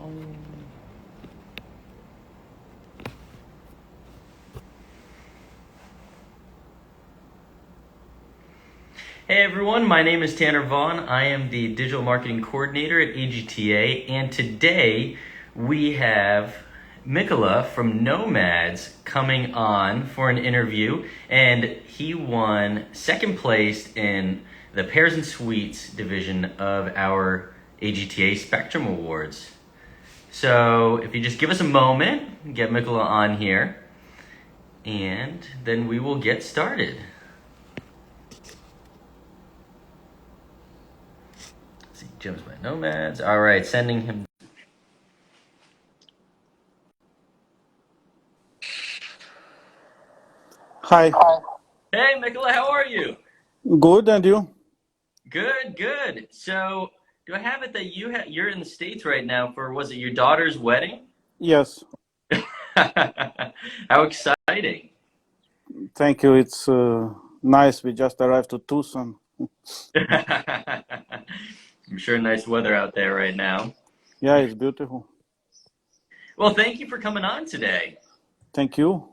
Hey everyone, my name is Tanner Vaughn. I am the Digital Marketing Coordinator at AGTA, and today we have Mikola from Nomads coming on for an interview, and he won second place in the Pairs and Suites division of our AGTA Spectrum Awards. So if you just give us a moment, get Mikola on here, and then we will get started. Gems by Nomads. All right, sending him. Hi. Hey, Mikola, how are you? Good, and you? Good. So, do I have it that you're in the States right now for, was it your daughter's wedding? Yes. How exciting. Thank you. It's nice. We just arrived to Tucson. I'm sure nice weather out there right now. Yeah, it's beautiful. Well, thank you for coming on today. Thank you.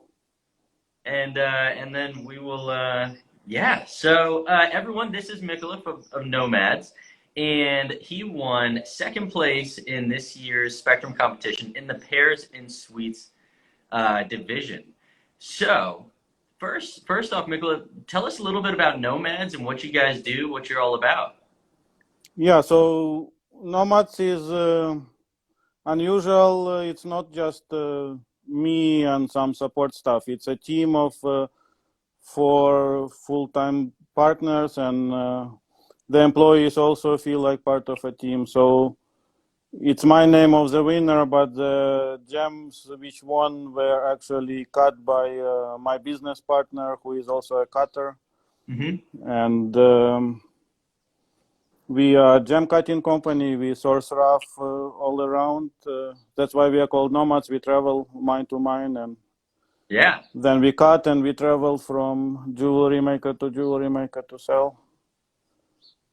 And then we will, So, everyone, this is Mikola of Nomads, and he won second place in this year's Spectrum competition in the Pairs and Suites division. So, first off, Mikola, tell us a little bit about Nomads and what you guys do, what you're all about. Yeah, so Nomads is unusual. It's not just me and some support staff. It's a team of 4 full-time partners, and the employees also feel like part of a team. So it's my name of the winner, but the gems which won were actually cut by my business partner, who is also a cutter. Mm-hmm. And we are a gem cutting company. We source rough all around. That's why we are called Nomads. We travel mine to mine, and Yeah. then we cut and we travel from jewelry maker to sell.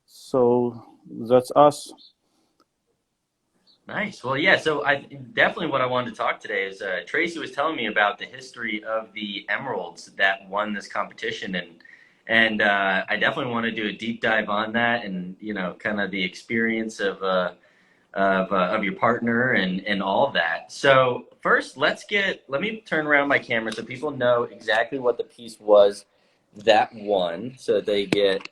So that's us. Nice. Well, yeah. So I definitely what I wanted to talk today is Tracy was telling me about the history of the emeralds that won this competition, and I definitely want to do a deep dive on that, and kind of the experience of your partner and all of that. So first, let me turn around my camera so people know exactly what the piece was that won. So they get.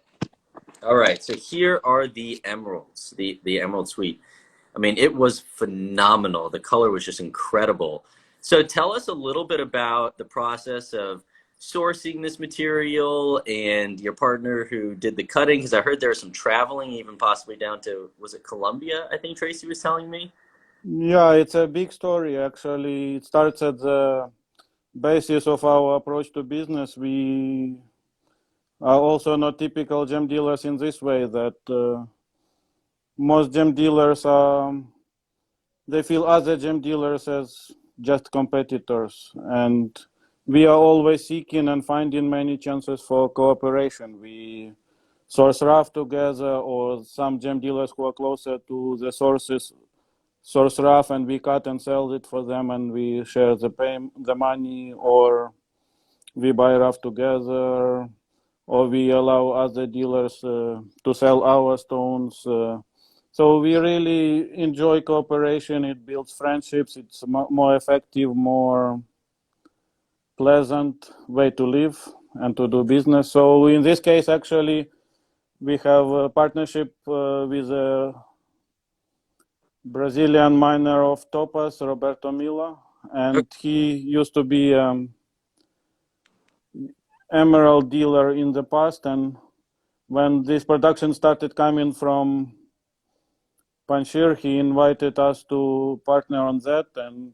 All right. So here are the emeralds, the Emerald Suite. I mean, it was phenomenal. The color was just incredible. So tell us a little bit about the process of sourcing this material and your partner who did the cutting, because I heard there was some traveling, even possibly down to, was it Colombia, I think Tracy was telling me? Yeah, it's a big story, actually. It starts at the basis of our approach to business. We are also not typical gem dealers in this way, that most gem dealers they feel other gem dealers as just competitors, and we are always seeking and finding many chances for cooperation. We source rough together, or some gem dealers who are closer to the sources source rough and we cut and sell it for them, and we share the money, or we buy rough together, or we allow other dealers to sell our stones. So we really enjoy cooperation. It builds friendships. It's more effective, more pleasant way to live and to do business. So in this case, actually, we have a partnership with a Brazilian miner of topaz, Roberto Milla, and he used to be emerald dealer in the past. And when this production started coming from Panjshir, he invited us to partner on that, and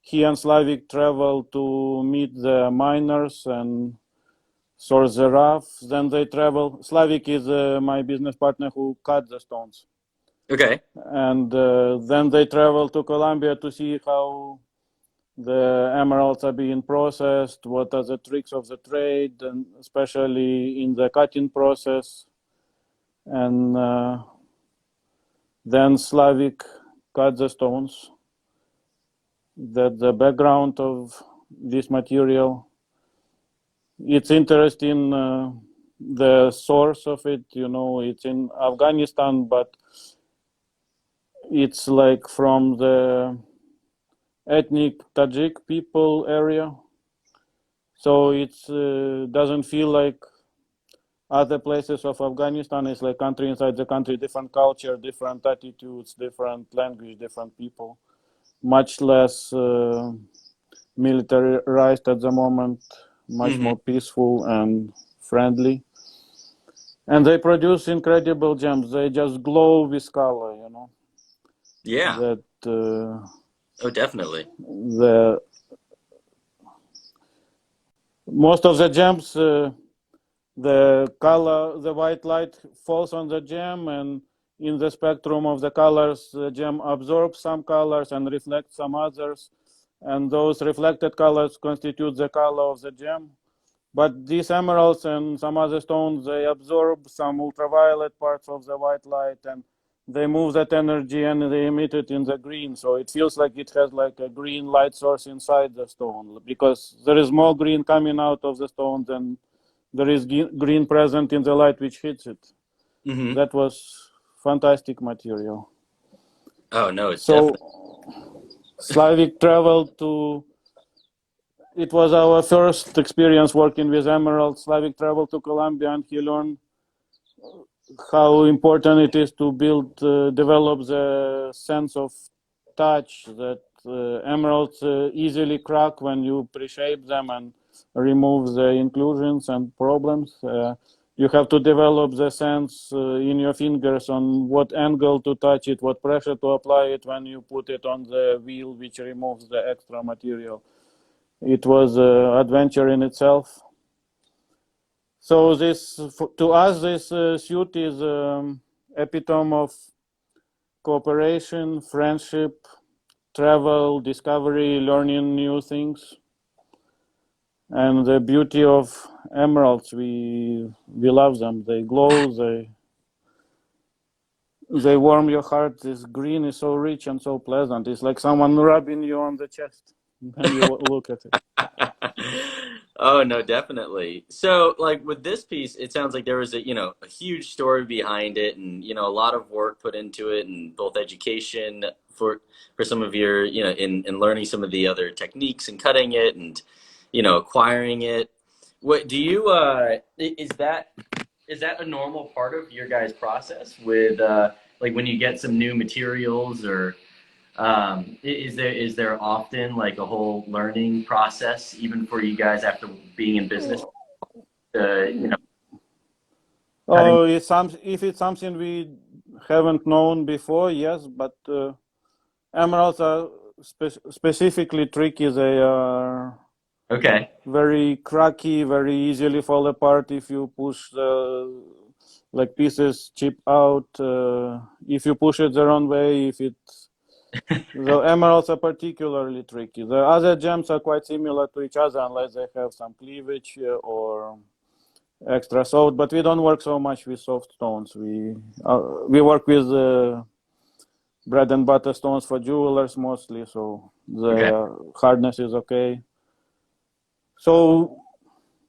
he and Slavik traveled to meet the miners and source the rough. Then they travel. Slavik is my business partner who cut the stones. Okay. And then they travel to Colombia to see how the emeralds are being processed, what are the tricks of the trade, and especially in the cutting process. And then Slavik cut the stones, that the background of this material. It's interesting, the source of it, it's in Afghanistan, but it's like from the ethnic Tajik people area. So it doesn't feel like other places of Afghanistan. It's like country inside the country, different culture, different attitudes, different language, different people, much less militarized at the moment, much more peaceful and friendly. And they produce incredible gems. They just glow with color, Yeah. That Oh, definitely. the most of the gems, the color, the white light falls on the gem, and in the spectrum of the colors, the gem absorbs some colors and reflects some others, and those reflected colors constitute the color of the gem. But these emeralds and some other stones, they absorb some ultraviolet parts of the white light, and they move that energy and they emit it in the green. So it feels like it has like a green light source inside the stone, because there is more green coming out of the stone than there is green present in the light which hits it. That was fantastic material. Oh, no, it's So definitely. Slavic traveled to, it was our first experience working with emeralds. Slavic traveled to Colombia, and he learned how important it is to develop the sense of touch, that emeralds easily crack when you pre-shape them and remove the inclusions and problems. You have to develop the sense in your fingers on what angle to touch it, what pressure to apply it when you put it on the wheel which removes the extra material. It was an adventure in itself. So this, to us, this suit is epitome of cooperation, friendship, travel, discovery, learning new things, and the beauty of emeralds. We love them. They glow. They warm your heart. This green is so rich and so pleasant. It's like someone rubbing you on the chest when you look at it. Oh, no, definitely. So, like with this piece, it sounds like there was a huge story behind it, and a lot of work put into it, and both education for some of your, in learning some of the other techniques and cutting it and, acquiring it. What do you is that a normal part of your guys' process with like when you get some new materials, or is there often like a whole learning process even for you guys after being in business? You know, cutting. Oh, if it's something we haven't known before, yes, but emeralds are specifically tricky. They are Okay. very cracky, very easily fall apart if you push the like pieces chip out. If you push it the wrong way, the emeralds are particularly tricky. The other gems are quite similar to each other unless they have some cleavage or extra soft. But we don't work so much with soft stones. We work with bread and butter stones for jewelers mostly, so Okay. the hardness is okay. So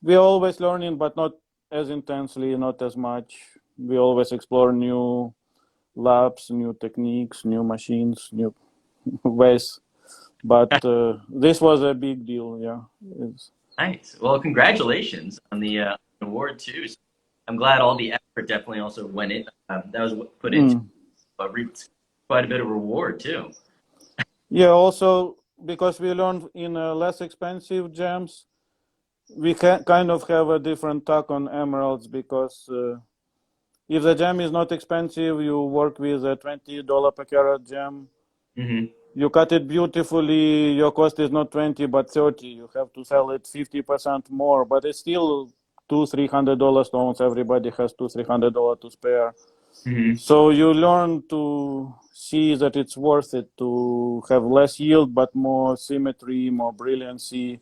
we're always learning, but not as intensely, not as much. We always explore new labs, new techniques, new machines, new ways. But this was a big deal, yeah. Nice. Well, congratulations on the award too. So I'm glad all the effort definitely also went in. That was put into reaped quite a bit of reward too. Yeah, also because we learned in less expensive gems, we kind of have a different tack on emeralds, because if the gem is not expensive, you work with a $20 per carat gem. You cut it beautifully, your cost is not 20 but 30. You have to sell it 50% more, but it's still $200-300 stones. Everybody has $200-300 to spare. So you learn to see that it's worth it to have less yield but more symmetry, more brilliancy,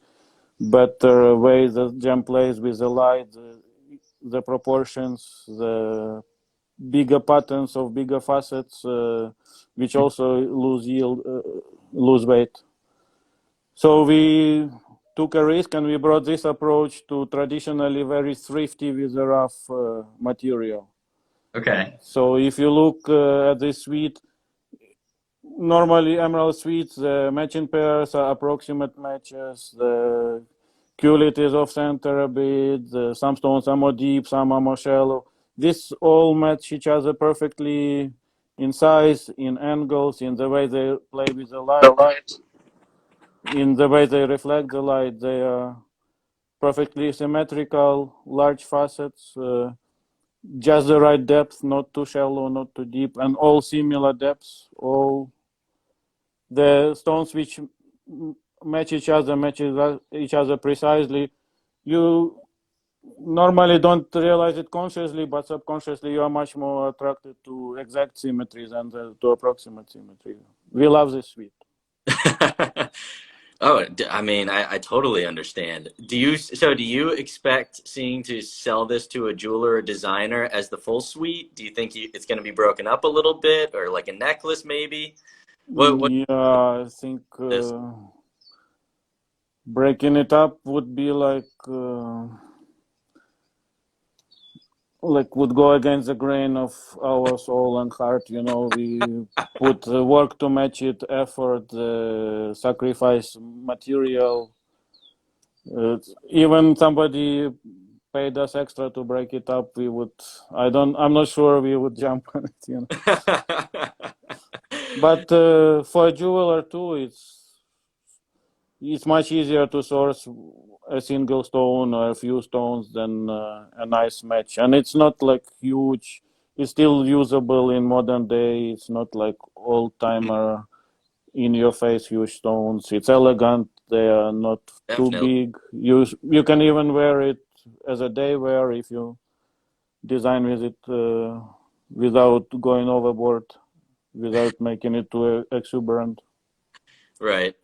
better way the gem plays with the light, the proportions, the bigger patterns of bigger facets, which also lose yield, lose weight. So we took a risk and we brought this approach to traditionally very thrifty with a rough material. Okay. So if you look at this suite, normally emerald suites, the matching pairs are approximate matches. The culet is off center a bit. Some stones are more deep, some are more shallow. This all match each other perfectly in size, in angles, in the way they play with the light, in the way they reflect the light. They are perfectly symmetrical, large facets, just the right depth, not too shallow, not too deep, and all similar depths. All the stones which match each other precisely. You normally don't realize it consciously, but subconsciously you are much more attracted to exact symmetry than to approximate symmetry. We love this suite. Oh, I mean, I totally understand. Do you expect seeing to sell this to a jeweler or designer as the full suite? Do you think it's going to be broken up a little bit, or like a necklace maybe? What Yeah, I think is breaking it up would be like would go against the grain of our soul and heart. You know, we put work to match it, effort, sacrifice material. Even somebody paid us extra to break it up, we would. I'm not sure we would jump on it. You know, but for a jeweler too, it's much easier to source a single stone or a few stones than a nice match, and it's not like huge. It's still usable in modern day. It's not like old timer in your face huge stones. It's elegant. They are not too Definitely. big. You can even wear it as a day wear if you design with it without going overboard, without making it too exuberant. Right.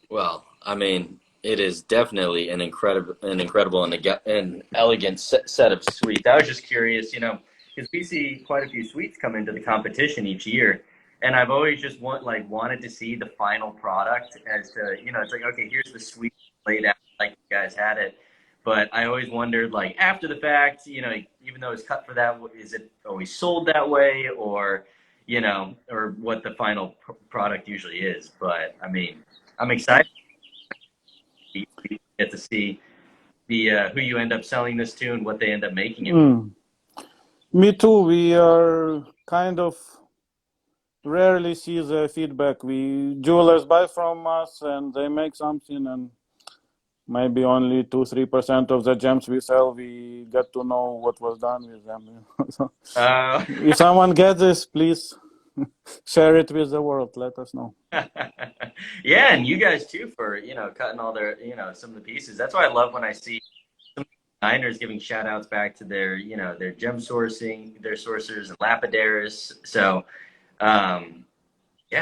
Well, I mean, it is definitely an incredible and elegant set of suites. I was just curious, because we see quite a few suites come into the competition each year, and I've always just wanted to see the final product as to, it's like, okay, here's the suite laid out like you guys had it. But I always wondered, like, after the fact, even though it's cut for that, is it always sold that way, or, or what the final product usually is? But I mean, I'm excited to get to see the who you end up selling this to and what they end up making it. Me too. We are kind of rarely see the feedback. Jewelers buy from us and they make something, and maybe only 2-3% of the gems we sell, we get to know what was done with them. So if someone gets this, please share it with the world. Let us know. Yeah, and you guys too for cutting all their some of the pieces. That's why I love when I see some designers giving shout outs back to their their gem sourcing, their sourcers and lapidaries. So yeah.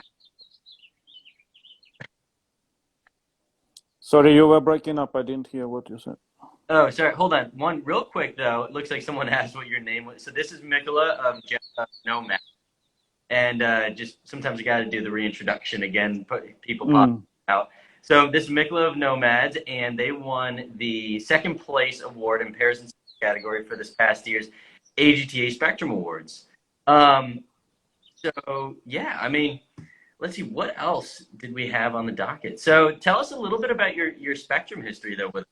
Sorry, you were breaking up. I didn't hear what you said. Oh, sorry. Hold on. One real quick though. It looks like someone asked what your name was. So this is Mikola of Nomads. And just sometimes you got to do the reintroduction again. People pop out. So this is Mikola of Nomads, and they won the second place award in pairs and category for this past year's AGTA Spectrum Awards. So yeah, I mean, let's see, what else did we have on the docket? So tell us a little bit about your Spectrum history, though. With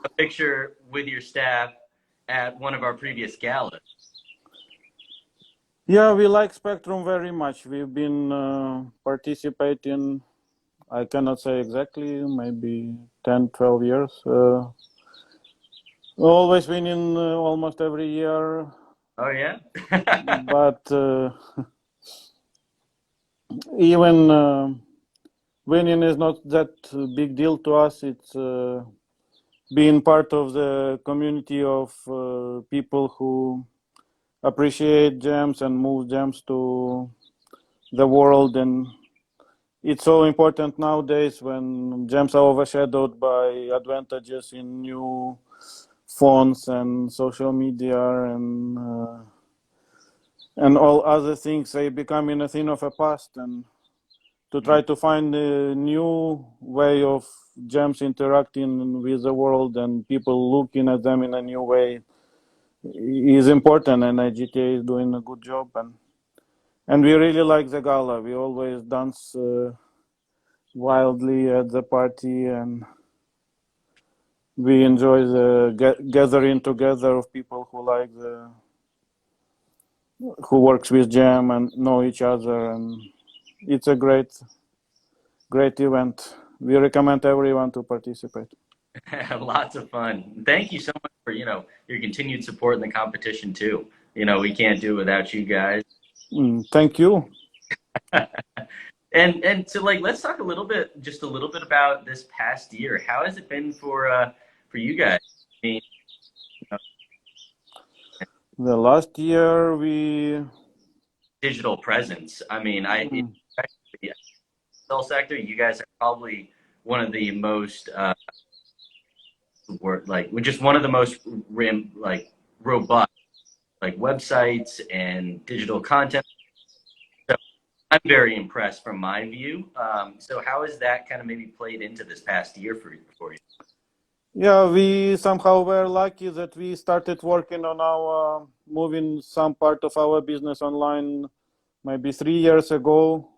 a picture with your staff at one of our previous galas. Yeah, we like Spectrum very much. We've been participating, I cannot say exactly, maybe 10, 12 years. Always winning almost every year. Oh, yeah? But even winning is not that big deal to us. It's being part of the community of people who appreciate gems and move gems to the world. And it's so important nowadays when gems are overshadowed by advantages in new phones and social media and and all other things, they becoming a thing of a past, and to try to find a new way of gems interacting with the world and people looking at them in a new way is important, and AGTA is doing a good job, and we really like the gala. We always dance wildly at the party, and we enjoy the gathering together of people who works with Jam and know each other, and it's a great event. We recommend everyone to participate. Lots of fun. Thank you so much for, your continued support in the competition too. We can't do it without you guys. Thank you. And so like let's talk just a little bit about this past year. How has it been for you guys? I mean, The last year we digital presence. I mean, especially the cell sector, you guys are probably one of the most just one of the most robust websites and digital content. So I'm very impressed from my view. So how has that kind of maybe played into this past year for you? Yeah, we somehow were lucky that we started working on our moving some part of our business online maybe 3 years ago.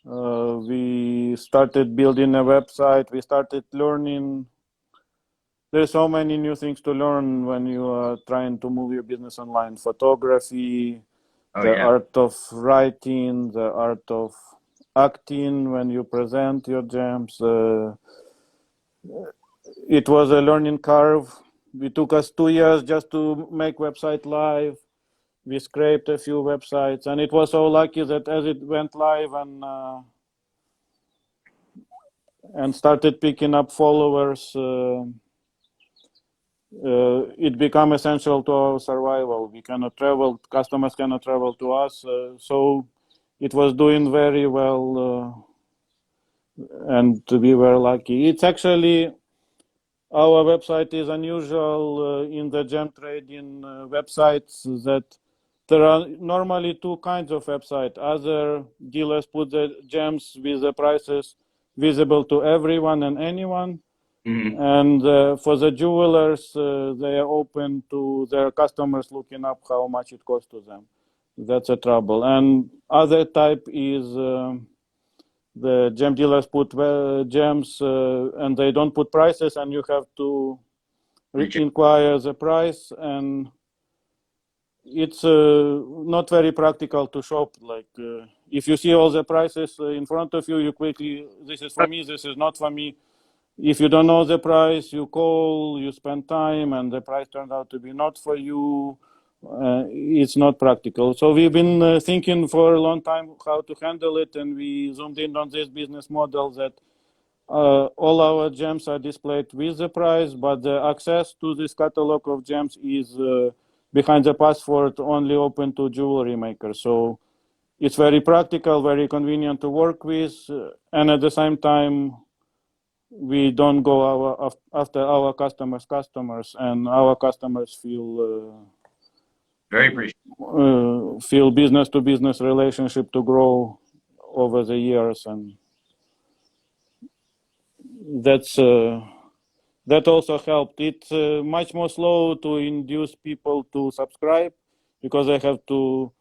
We started building a website. We started learning. There's so many new things to learn when you are trying to move your business online. Photography, the art of writing, the art of acting when you present your gems. It was a learning curve. It took us 2 years just to make website live. We scraped a few websites, and it was so lucky that as it went live and started picking up followers, it became essential to our survival. We cannot travel, customers cannot travel to us, so it was doing very well, and we were lucky. It's actually, our website is unusual in the gem trading websites, that there are normally two kinds of website. Other dealers put the gems with the prices visible to everyone and anyone. Mm-hmm. And for the jewelers, they are open to their customers looking up how much it costs to them. That's a trouble. And other type is the gem dealers put gems and they don't put prices, and you have to inquire the price, and it's not very practical to shop. Like if you see all the prices in front of you, you quickly, this is for me, this is not for me. If you don't know the price, you call, you spend time, and the price turns out to be not for you. It's not practical. So we've been thinking for a long time how to handle it, and we zoomed in on this business model that all our gems are displayed with the price, but the access to this catalog of gems is behind the password, only open to jewelry makers. So it's very practical, very convenient to work with, and at the same time, we don't go after our customers, and our customers feel very appreciative. Feel business to business relationship to grow over the years, and that also helped. It's much more slow to induce people to subscribe because they have to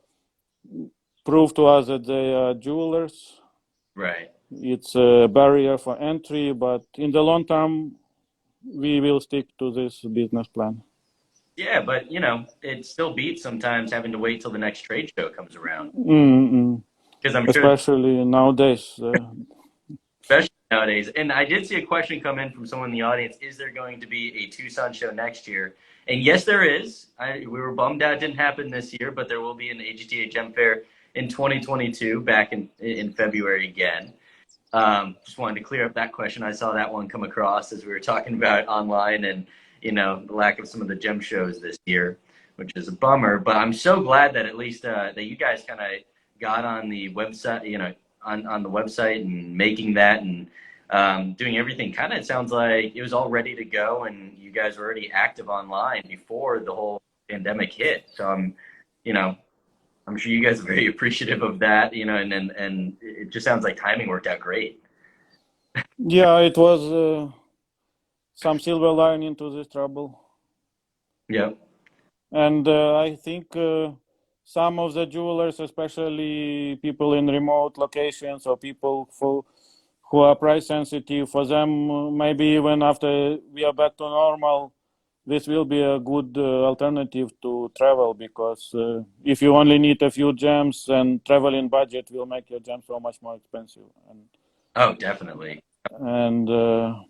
prove to us that they are jewelers. Right. It's a barrier for entry, but in the long term, we will stick to this business plan. Yeah, but it still beats sometimes having to wait till the next trade show comes around. Because I'm especially sure, nowadays. Especially nowadays. And I did see a question come in from someone in the audience. Is there going to be a Tucson show next year? And yes, there is. We were bummed out it didn't happen this year, but there will be an AGTA Gem Fair in 2022 back in February again. Just wanted to clear up that question. I saw that one come across as we were talking about online and, the lack of some of the gem shows this year, which is a bummer. But I'm so glad that at least that you guys kind of got on the website, on the website and making that and doing everything. Kind of, it sounds like it was all ready to go and you guys were already active online before the whole pandemic hit. So I'm I'm sure you guys are very appreciative of that, you know, and it just sounds like timing worked out great. Yeah, it was some silver lining to this trouble. Yep. And I think some of the jewelers, especially people in remote locations or people who are price sensitive, for them, maybe even after we are back to normal, this will be a good alternative to travel, because if you only need a few gems, and traveling budget will make your gems so much more expensive. Oh, definitely. And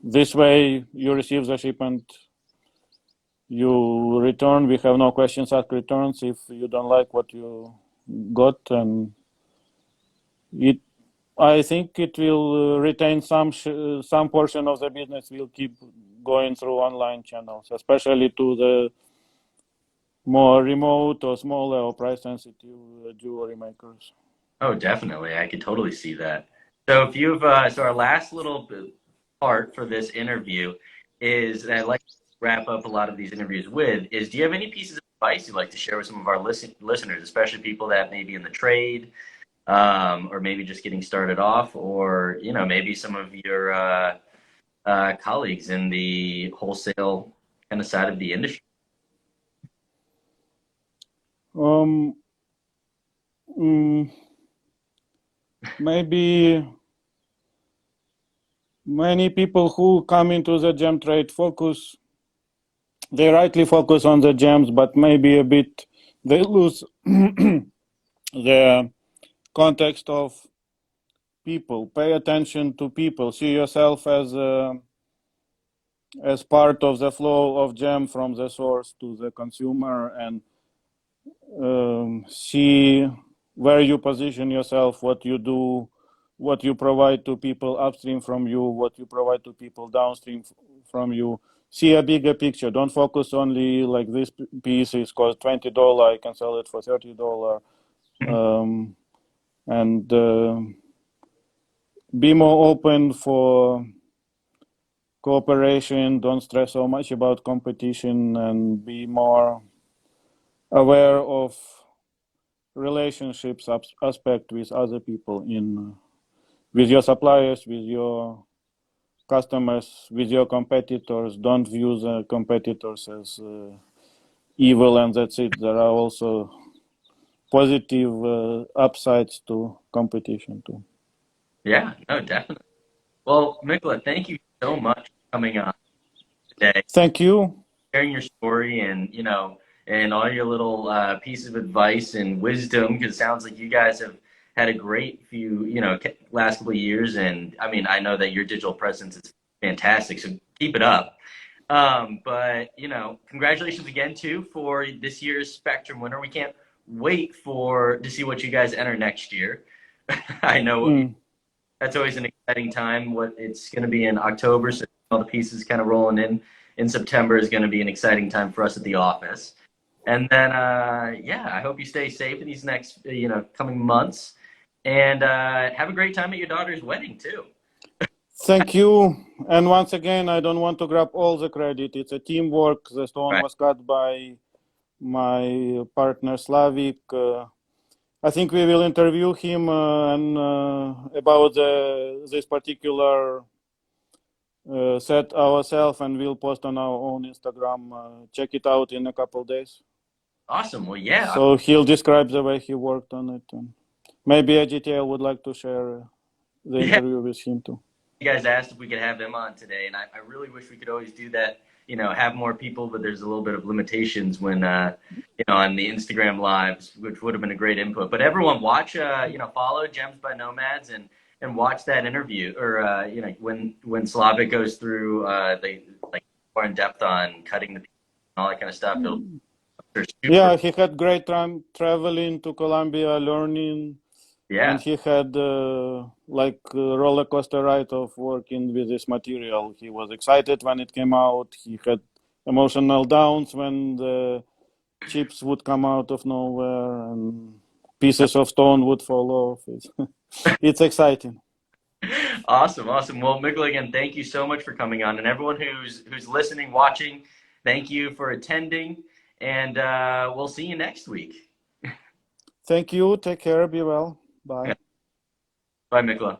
this way you receive the shipment, you return, we have no questions asked returns if you don't like what you got. And it, I think it will retain some portion of the business will keep going through online channels, especially to the more remote or smaller or price sensitive jewelry makers. Oh, definitely. I could totally see that. So if you've so our last little part for this interview is that I like to wrap up a lot of these interviews with is, do you have any pieces of advice you'd like to share with some of our listeners, especially people that may be in the trade, or maybe just getting started off, or you know, maybe some of your colleagues in the wholesale kind of side of the industry? Um, mm, Maybe many people who come into the gem trade they rightly focus on the gems, but maybe a bit they lose the context of people. Pay attention to people. See yourself as part of the flow of gem from the source to the consumer, and see where you position yourself, what you do, what you provide to people upstream from you, what you provide to people downstream from you. See a bigger picture. Don't focus only like this piece is cost $20, I can sell it for $30. And be more open for cooperation. Don't stress so much about competition, and be more aware of relationships aspect with other people, with your suppliers, with your customers, with your competitors. Don't view the competitors as evil and that's it. There are also positive upsides to competition too. Yeah, no, definitely. Well, Mikola, thank you so much for coming on today, Thank you. sharing your story, and you know, and all your little pieces of advice and wisdom. Because it sounds like you guys have had a great few, you know, last couple of years. And I mean, I know that your digital presence is fantastic, so keep it up. But you know, congratulations again too for this year's Spectrum winner. We can't wait for to see what you guys enter next year. I know that's always an exciting time. What it's going to be in October, so all the pieces kind of rolling in September is going to be an exciting time for us at the office. And then, yeah, I hope you stay safe in these next, you know, coming months, and have a great time at your daughter's wedding too. Thank you. And once again, I don't want to grab all the credit. It's a teamwork. The stone Right. was cut by my partner Slavik. I think we will interview him and about this particular set ourselves, and we'll post on our own Instagram. Check it out in a couple days. Awesome. Well, yeah. So he'll describe the way he worked on it. And maybe AGTA would like to share the Yeah. interview with him too. You guys asked if we could have him on today, and I really wish we could always do that. You know, have more people, but there's a little bit of limitations when you know, on the Instagram lives, which would have been a great input. But everyone, watch, you know, follow Gems by Nomads and watch that interview, or you know, when Slavik goes through the like more in depth on cutting the pieces and all that kind of stuff. Yeah, he had great time traveling to Colombia, learning. Yeah. And he had like a roller coaster ride of working with this material. He was excited when it came out. He had emotional downs when the chips would come out of nowhere and pieces of stone would fall off. It's exciting. Awesome, awesome. Well, Mikola, again, thank you so much for coming on, and everyone who's listening, watching, thank you for attending, and we'll see you next week. Thank you. Take care. Be well. Bye. Okay. Bye, Mikola.